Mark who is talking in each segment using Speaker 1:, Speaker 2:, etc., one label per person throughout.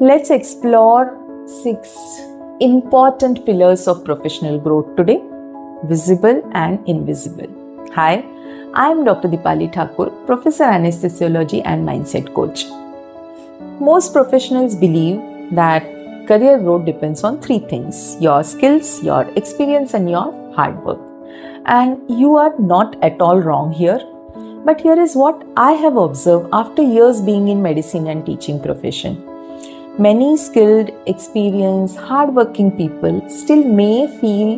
Speaker 1: Let's explore 6 important pillars of professional growth today, visible and invisible. Hi, I am Dr. Dipali Thakur, Professor Anesthesiology and Mindset Coach. Most professionals believe that career growth depends on 3 things: your skills, your experience, and your hard work. And you are not at all wrong here. But here is what I have observed after years being in medicine and teaching profession. Many skilled, experienced, hardworking people still may feel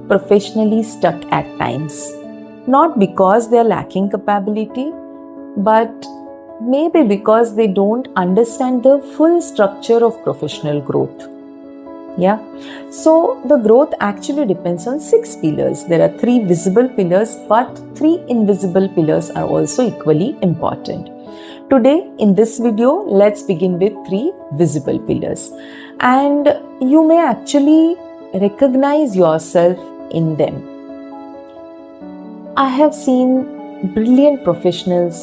Speaker 1: professionally stuck at times. Not because they are lacking capability, but maybe because they don't understand the full structure of professional growth. Yeah. So the growth actually depends on 6 pillars. There are 3 visible pillars, but 3 invisible pillars are also equally important. Today in this video, let's begin with 3 visible pillars. And you may actually recognize yourself in them. I have seen brilliant professionals,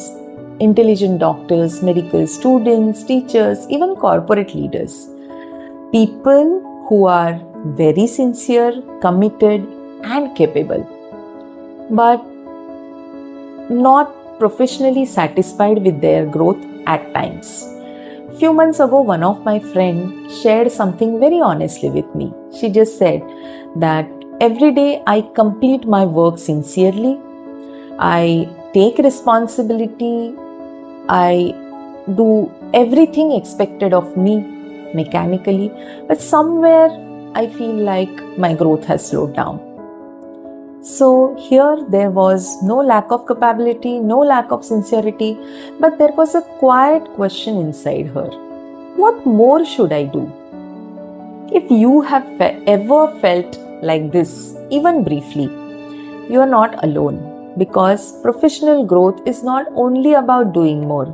Speaker 1: intelligent doctors, medical students, teachers, even corporate leaders. People who are very sincere, committed, and capable, but not professionally satisfied with their growth at times. Few months ago, one of my friends shared something very honestly with me. She just said that every day I complete my work sincerely, I take responsibility, I do everything expected of me mechanically, but somewhere I feel like my growth has slowed down. So here there was no lack of capability, no lack of sincerity, but there was a quiet question inside her. What more should I do? If you have ever felt like this, even briefly, you are not alone, because professional growth is not only about doing more.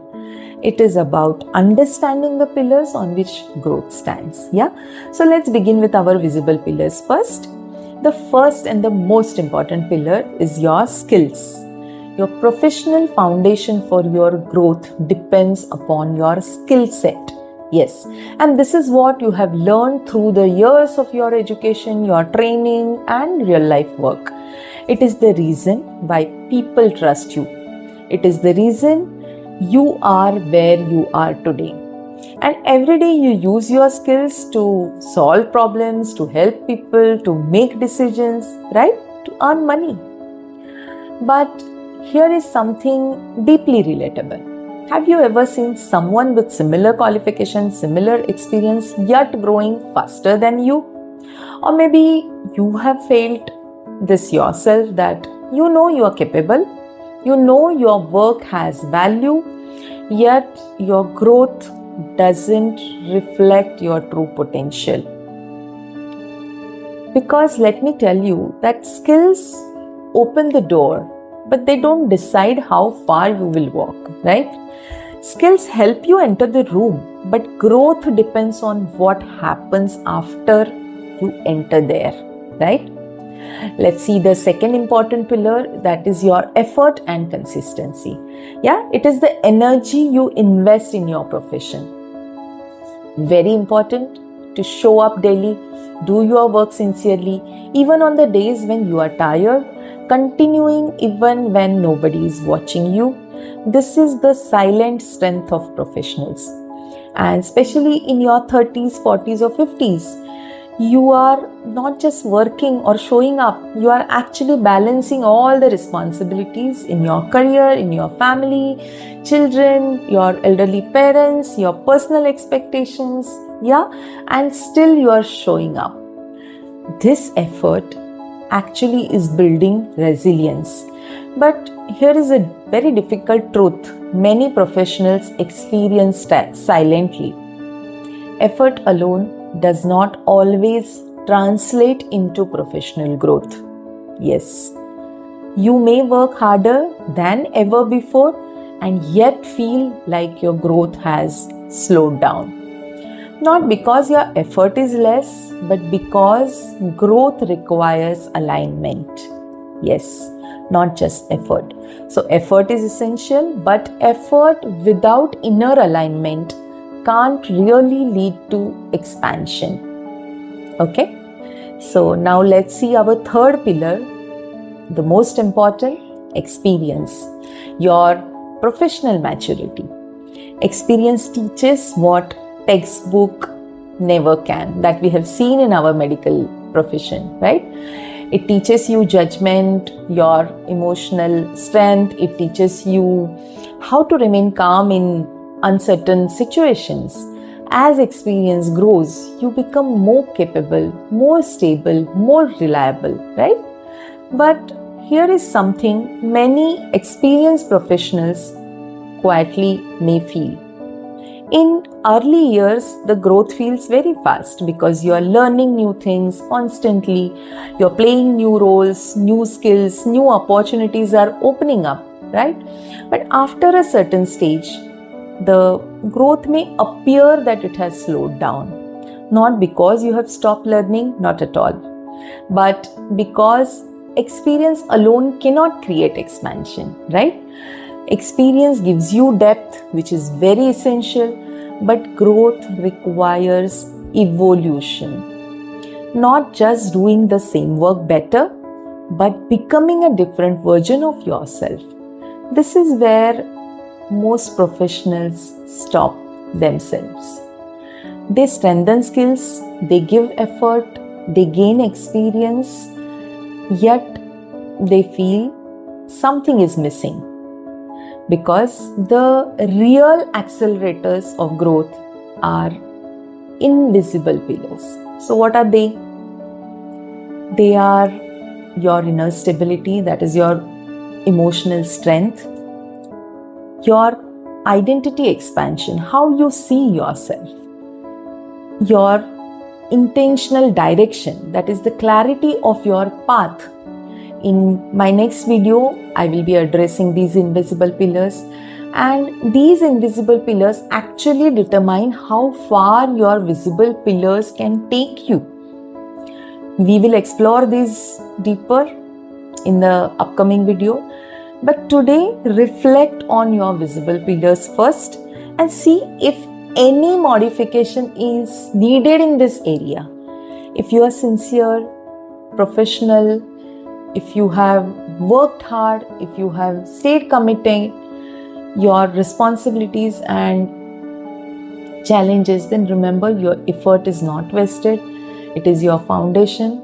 Speaker 1: It is about understanding the pillars on which growth stands. Yeah. So let's begin with our visible pillars first. The first and the most important pillar is your skills. Your professional foundation for your growth depends upon your skill set. Yes. And this is what you have learned through the years of your education, your training, and real life work. It is the reason why people trust you. It is the reason you are where you are today. And every day you use your skills to solve problems, to help people, to make decisions, right? To earn money. But here is something deeply relatable. Have you ever seen someone with similar qualifications, similar experience, yet growing faster than you? Or maybe you have felt this yourself, that you know you are capable, you know your work has value, yet your growth doesn't reflect your true potential. Because let me tell you that skills open the door, but they don't decide how far you will walk, right? Skills help you enter the room, but growth depends on what happens after you enter there, right? Let's see the second important pillar, that is your effort and consistency. Yeah, it is the energy you invest in your profession. Very important to show up daily, do your work sincerely, even on the days when you are tired, continuing even when nobody is watching you. This is the silent strength of professionals. And especially in your 30s, 40s, or 50s, you are not just working or showing up, you are actually balancing all the responsibilities in your career, in your family, children, your elderly parents, your personal expectations, yeah, and still you are showing up. This effort actually is building resilience. But here is a very difficult truth many professionals experience silently. Effort alone does not always translate into professional growth. Yes, you may work harder than ever before and yet feel like your growth has slowed down. Not because your effort is less, but because growth requires alignment. Yes, not just effort. So effort is essential, but effort without inner alignment can't really lead to expansion. Okay? So now let's see our third pillar, the most important, experience, your professional maturity. Experience teaches what textbook never can, that we have seen in our medical profession, right? It teaches you judgment, your emotional strength. It teaches you how to remain calm in uncertain situations. As experience grows, you become more capable, more stable, more reliable, right? But here is something many experienced professionals quietly may feel. In early years, the growth feels very fast because you are learning new things constantly, you're playing new roles, new skills, new opportunities are opening up, right? But after a certain stage, the growth may appear that it has slowed down. Not because you have stopped learning, not at all, but because experience alone cannot create expansion, right? Experience gives you depth, which is very essential, but growth requires evolution. Not just doing the same work better, but becoming a different version of yourself. This is where most professionals stop themselves. They strengthen skills, they give effort, they gain experience, yet they feel something is missing. Because the real accelerators of growth are invisible pillars. So, what are they? They are your inner stability, that is your emotional strength, your identity expansion, how you see yourself, your intentional direction, that is the clarity of your path. In my next video, I will be addressing these invisible pillars, and these invisible pillars actually determine how far your visible pillars can take you. We will explore these deeper in the upcoming video, but today reflect on your visible pillars first and see if any modification is needed in this area. If you are sincere, professional, if you have worked hard, if you have stayed committed your responsibilities and challenges, then remember your effort is not wasted. It is your foundation,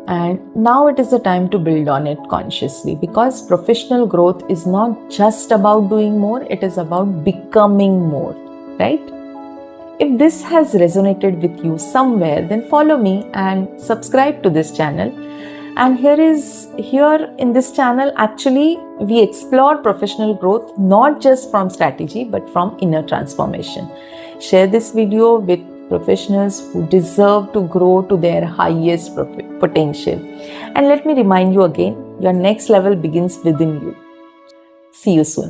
Speaker 1: and now it is the time to build on it consciously, because professional growth is not just about doing more, it is about becoming more, right? If this has resonated with you somewhere, then follow me and subscribe to this channel. And here in this channel, actually, we explore professional growth not just from strategy, but from inner transformation. Share this video with professionals who deserve to grow to their highest potential. And let me remind you again, your next level begins within you. See you soon.